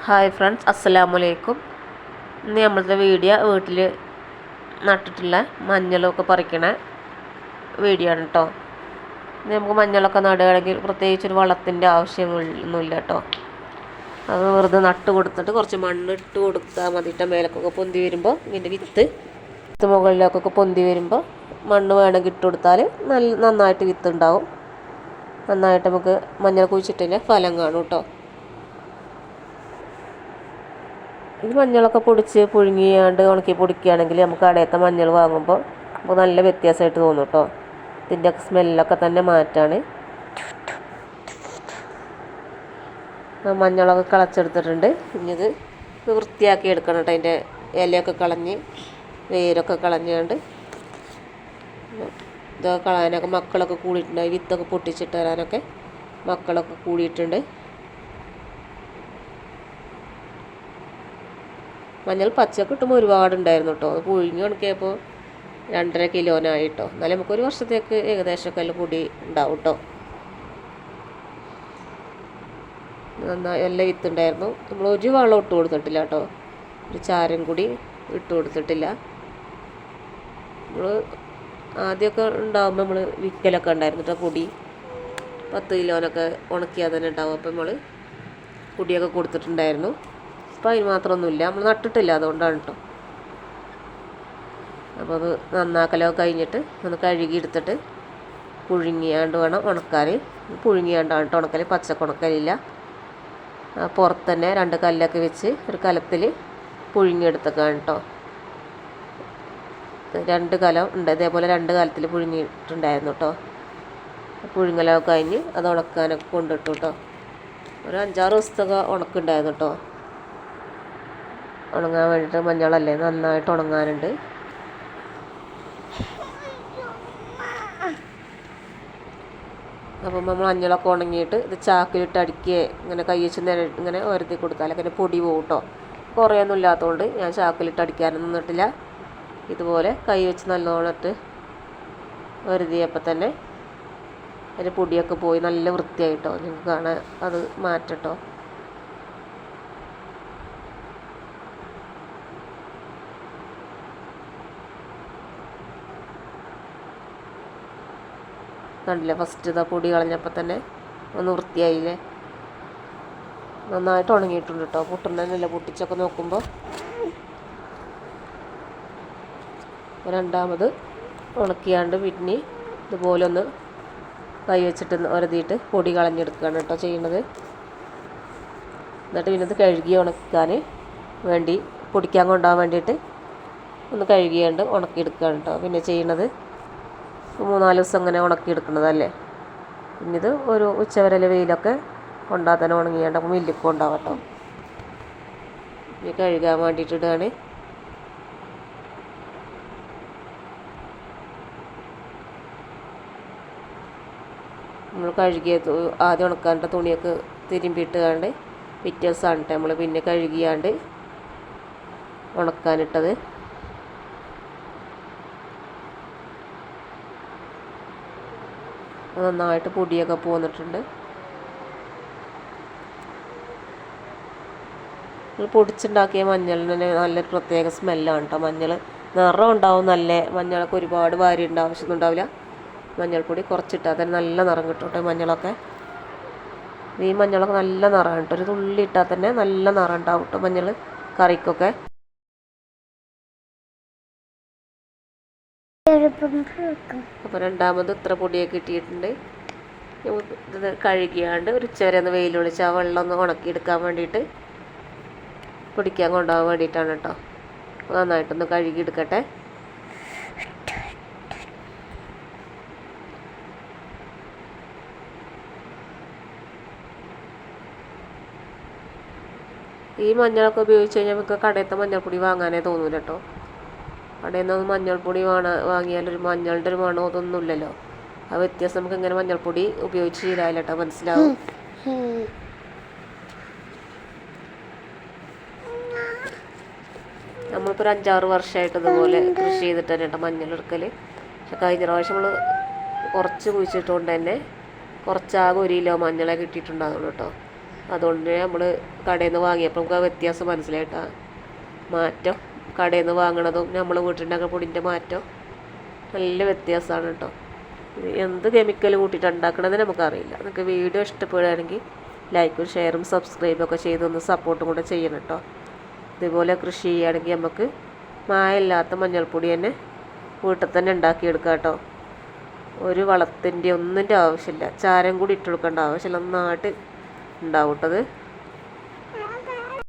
Hi friends, അസ്സലാമലൈക്കും. ഇന്ന് നമ്മളത്തെ video വീട്ടിൽ നട്ടിട്ടുള്ള മഞ്ഞളൊക്കെ പറിക്കണ വീഡിയോ ആണ് കേട്ടോ. ഇന്ന് നമുക്ക് മഞ്ഞളൊക്കെ നടുകയാണെങ്കിൽ പ്രത്യേകിച്ചൊരു വളത്തിൻ്റെ ആവശ്യമൊന്നുമില്ല കേട്ടോ. അത് വെറുതെ നട്ട് കൊടുത്തിട്ട് കുറച്ച് മണ്ണിട്ട് കൊടുത്താൽ മതിയിട്ട് മേലക്കൊക്കെ പൊന്തി വരുമ്പോൾ ഇതിൻ്റെ വിത്ത് മുകളിലേക്കൊക്കെ പൊന്തി വരുമ്പോൾ മണ്ണ് വേണമെങ്കിൽ ഇട്ട് കൊടുത്താൽ നന്നായിട്ട് വിത്ത് ഉണ്ടാവും. നന്നായിട്ട് നമുക്ക് മഞ്ഞൾ കുഴിച്ചിട്ടതിൻ്റെ ഫലം കാണും കേട്ടോ. ഈ മഞ്ഞളൊക്കെ പൊടിച്ച് പുഴുങ്ങിയാണ്ട് ഉണക്കി പൊടിക്കുകയാണെങ്കിൽ നമുക്ക് കടയത്തെ മഞ്ഞൾ വാങ്ങുമ്പോൾ നമുക്ക് നല്ല വ്യത്യാസമായിട്ട് തോന്നും കേട്ടോ. ഇതിൻ്റെയൊക്കെ സ്മെല്ലൊക്കെ തന്നെ മാറ്റാണ്. മഞ്ഞളൊക്കെ കളച്ചെടുത്തിട്ടുണ്ട്. ഇനി ഇത് വൃത്തിയാക്കി എടുക്കണം കേട്ടോ. അതിൻ്റെ ഇലയൊക്കെ കളഞ്ഞ് വേരൊക്കെ കളഞ്ഞുകൊണ്ട് ഇതൊക്കെ കളയാനൊക്കെ മക്കളൊക്കെ കൂടിയിട്ടുണ്ട്. വിത്തൊക്കെ പൊട്ടിച്ചിട്ട് തരാനൊക്കെ മക്കളൊക്കെ കൂടിയിട്ടുണ്ട്. മഞ്ഞൾ പച്ചക്ക് കിട്ടുമ്പോൾ ഒരുപാടുണ്ടായിരുന്നു കേട്ടോ. അത് പുഴുങ്ങി ഉണക്കിയപ്പോൾ 2.5 കിലോനായി കേട്ടോ. എന്നാലും നമുക്കൊരു വർഷത്തേക്ക് ഏകദേശമൊക്കെ എല്ലാം പൊടി ഉണ്ടാവും കേട്ടോ. നന്നായി നല്ല വിത്തുണ്ടായിരുന്നു. നമ്മൾ ഒരു വളം ഇട്ട് കൊടുത്തിട്ടില്ല കേട്ടോ. ഒരു ചാരം കൂടി ഇട്ട് കൊടുത്തിട്ടില്ല. നമ്മൾ ആദ്യമൊക്കെ ഉണ്ടാകുമ്പോൾ നമ്മൾ വിക്കലൊക്കെ ഉണ്ടായിരുന്നു കേട്ടോ. പൊടി 10 കിലോനൊക്കെ ഉണക്കിയാൽ തന്നെ ഉണ്ടാവും. അപ്പോൾ നമ്മൾ പൊടിയൊക്കെ കൊടുത്തിട്ടുണ്ടായിരുന്നു. അപ്പോൾ അതിന് മാത്രമൊന്നുമില്ല, നമ്മൾ നട്ടിട്ടില്ല, അതുകൊണ്ടാണ് കേട്ടോ. അപ്പോൾ അത് നന്നാക്കലൊക്കെ കഴിഞ്ഞിട്ട് ഒന്ന് കഴുകി എടുത്തിട്ട് പുഴുങ്ങിയാണ്ട് വേണം ഉണക്കാൻ. പുഴുങ്ങിയാണ്ടാണ് കേട്ടോ ഉണക്കൽ, പച്ചക്ക് ഉണക്കലില്ല. പുറത്ത് തന്നെ 2 കല്ലൊക്കെ വെച്ച് ഒരു കലത്തിൽ പുഴുങ്ങിയെടുത്തേക്കാണ് കേട്ടോ. 2 കലം ഉണ്ട്, ഇതേപോലെ 2 കലത്തിൽ പുഴുങ്ങിയിട്ടുണ്ടായിരുന്നു കേട്ടോ. പുഴുങ്ങലൊക്കെ കഴിഞ്ഞ് അത് ഉണക്കാനൊക്കെ കൊണ്ടിട്ടു കേട്ടോ. ഒരു 5-6 ദിവസത്തൊക്കെ ഉണക്കുണ്ടായിരുന്നു കേട്ടോ. ഉണങ്ങാൻ വേണ്ടിയിട്ട് മഞ്ഞളല്ലേ, നന്നായിട്ട് ഉണങ്ങാനുണ്ട്. അപ്പം നമ്മൾ മഞ്ഞളൊക്കെ ഉണങ്ങിയിട്ട് ഇത് ചാക്കിലിട്ട് അടിക്കുക, ഇങ്ങനെ കൈ വെച്ച് ഇങ്ങനെ ഒരതി കൊടുത്താൽ അങ്ങനെ പൊടി പോകും കേട്ടോ. കുറേയൊന്നും ഇല്ലാത്തതുകൊണ്ട് ഞാൻ ചാക്കിലിട്ട് അടിക്കാനൊന്നും നിന്നിട്ടില്ല. ഇതുപോലെ കൈ വെച്ച് നല്ലോണമിട്ട് ഒരതിയപ്പോൾ തന്നെ അതിൻ്റെ പൊടിയൊക്കെ പോയി നല്ല വൃത്തിയായിട്ടോ. നിങ്ങൾക്ക് കാണാൻ അത് മാറ്റട്ടോ. കണ്ടില്ലേ, ഫസ്റ്റ് ഇതാ പൊടി കളഞ്ഞപ്പോൾ തന്നെ ഒന്ന് വൃത്തിയായില്ലേ. നന്നായിട്ട് ഉണങ്ങിയിട്ടുണ്ട് കേട്ടോ. പൊട്ടുന്നതന്നെയല്ല, പൊട്ടിച്ചൊക്കെ നോക്കുമ്പോൾ. രണ്ടാമത് ഉണക്കിയാണ്ട് പിന്നെ ഇതുപോലെ ഒന്ന് കൈ വെച്ചിട്ട് ഒരതിയിട്ട് പൊടി കളഞ്ഞെടുക്കുകയാണ് കേട്ടോ ചെയ്യുന്നത്. എന്നിട്ട് പിന്നെ ഇത് കഴുകി ഉണക്കാൻ വേണ്ടി പൊടിക്കാൻ കൊണ്ടുപോകാൻ വേണ്ടിയിട്ട് ഒന്ന് കഴുകിയാണ്ട് ഉണക്കിയെടുക്കുകയാണ് കേട്ടോ പിന്നെ ചെയ്യുന്നത്. 3-4 ദിവസം അങ്ങനെ ഉണക്കിയെടുക്കുന്നതല്ലേ. പിന്നെ ഇത് ഒരു ഉച്ചവരെ വെയിലൊക്കെ കൊണ്ടാൽ തന്നെ ഉണങ്ങിയാണ്ട് അപ്പോൾ മില്ലിക്ക് കൊണ്ടാവാം കേട്ടോ. ഇനി കഴുകാൻ വേണ്ടിയിട്ടിടാണ്. നമ്മൾ കഴുകിയ ആദ്യം ഉണക്കാൻ്റെ തുണിയൊക്കെ തിരുമ്പിയിട്ടുകാണ്ട് പിറ്റേ ദിവസമാണ് കേട്ടോ നമ്മൾ പിന്നെ കഴുകിയാണ്ട് ഉണക്കാനിട്ടത്. നന്നായിട്ട് പൊടിയൊക്കെ പോന്നിട്ടുണ്ട്. പൊടിച്ചുണ്ടാക്കിയ മഞ്ഞളിന് തന്നെ നല്ലൊരു പ്രത്യേക സ്മെല്ലാണ് കേട്ടോ. മഞ്ഞൾ നിറം ഉണ്ടാവും, നല്ല മഞ്ഞളൊക്കെ ഒരുപാട് വാരിയുടെ ആവശ്യമൊന്നും ഉണ്ടാവില്ല. മഞ്ഞൾപ്പൊടി കുറച്ചിട്ടാൽ തന്നെ നല്ല നിറം കിട്ടും കേട്ടോ മഞ്ഞളൊക്കെ. ഈ മഞ്ഞളൊക്കെ നല്ല നിറമാണ് കേട്ടോ. ഒരു തുള്ളി ഇട്ടാൽ തന്നെ നല്ല നിറം ഉണ്ടാവും കേട്ടോ മഞ്ഞൾ കറിക്കൊക്കെ. അപ്പോൾ രണ്ടാമത് ഇത്ര പൊടിയൊക്കെ ഇട്ടിട്ടുണ്ട്. ഇത് കഴുകിയാണ്ട് ഒരു ഉച്ചവരെ ഒന്ന് വെയിലൊളിച്ച് ആ വെള്ളം ഒന്ന് ഉണക്കിയെടുക്കാൻ വേണ്ടിയിട്ട് പൊടിക്കാൻ കൊണ്ടുപോകാൻ വേണ്ടിയിട്ടാണ് കേട്ടോ. നന്നായിട്ടൊന്ന് കഴുകിയെടുക്കട്ടെ. ഈ മഞ്ഞളൊക്കെ ഉപയോഗിച്ച് കഴിഞ്ഞാൽ നമുക്ക് കടയത്തെ മഞ്ഞൾപ്പൊടി വാങ്ങാനേ തോന്നൂല കേട്ടോ. കടയിൽ നിന്ന് മഞ്ഞൾപ്പൊടി വാങ്ങിയാലൊരു മഞ്ഞളുടെ ഒരു മണോ അതൊന്നുമില്ലല്ലോ. ആ വ്യത്യാസം നമുക്ക് ഇങ്ങനെ മഞ്ഞൾപ്പൊടി ഉപയോഗിച്ച് ചെയ്താൽ കേട്ടോ മനസ്സിലാവും. നമ്മളിപ്പോൾ ഒരു 5-6 വർഷമായിട്ട് ഇതുപോലെ കൃഷി ചെയ്തിട്ട് തന്നെ കേട്ടോ മഞ്ഞളെടുക്കൽ. പക്ഷെ കഴിഞ്ഞ പ്രാവശ്യം നമ്മൾ കുറച്ച് കുഴിച്ചിട്ടുകൊണ്ട് തന്നെ കുറച്ചാകെ 1 കിലോ മഞ്ഞളെ കിട്ടിയിട്ടുണ്ടാകുള്ളൂ കേട്ടോ. അതുകൊണ്ട് നമ്മൾ കടയിൽ നിന്ന് വാങ്ങിയപ്പോൾ നമുക്ക് ആ വ്യത്യാസം മനസ്സിലായിട്ടാണ്. മാറ്റം കടയിൽ നിന്ന് വാങ്ങണതും നമ്മൾ വീട്ടിലുണ്ടാക്കുന്ന പൊടിൻ്റെ മാറ്റം നല്ല വ്യത്യാസമാണ് കേട്ടോ. എന്ത് കെമിക്കൽ കൂട്ടിയിട്ട് ഉണ്ടാക്കണമെന്ന് നമുക്കറിയില്ല. നിങ്ങൾക്ക് വീഡിയോ ഇഷ്ടപ്പെടുകയാണെങ്കിൽ ലൈക്കും ഷെയറും സബ്സ്ക്രൈബും ഒക്കെ ചെയ്തൊന്ന് സപ്പോർട്ടും കൂടെ ചെയ്യണം കേട്ടോ. ഇതുപോലെ കൃഷി ചെയ്യുകയാണെങ്കിൽ നമുക്ക് മായമില്ലാത്ത മഞ്ഞൾപ്പൊടി തന്നെ വീട്ടിൽ തന്നെ ഉണ്ടാക്കിയെടുക്കാം കേട്ടോ. ഒരു വളത്തിൻ്റെ ഒന്നിൻ്റെ ആവശ്യമില്ല, ചാരം കൂടി ഇട്ട് കൊടുക്കേണ്ട ആവശ്യമില്ല, നന്നായിട്ട് ഉണ്ടാവും കേട്ടത്.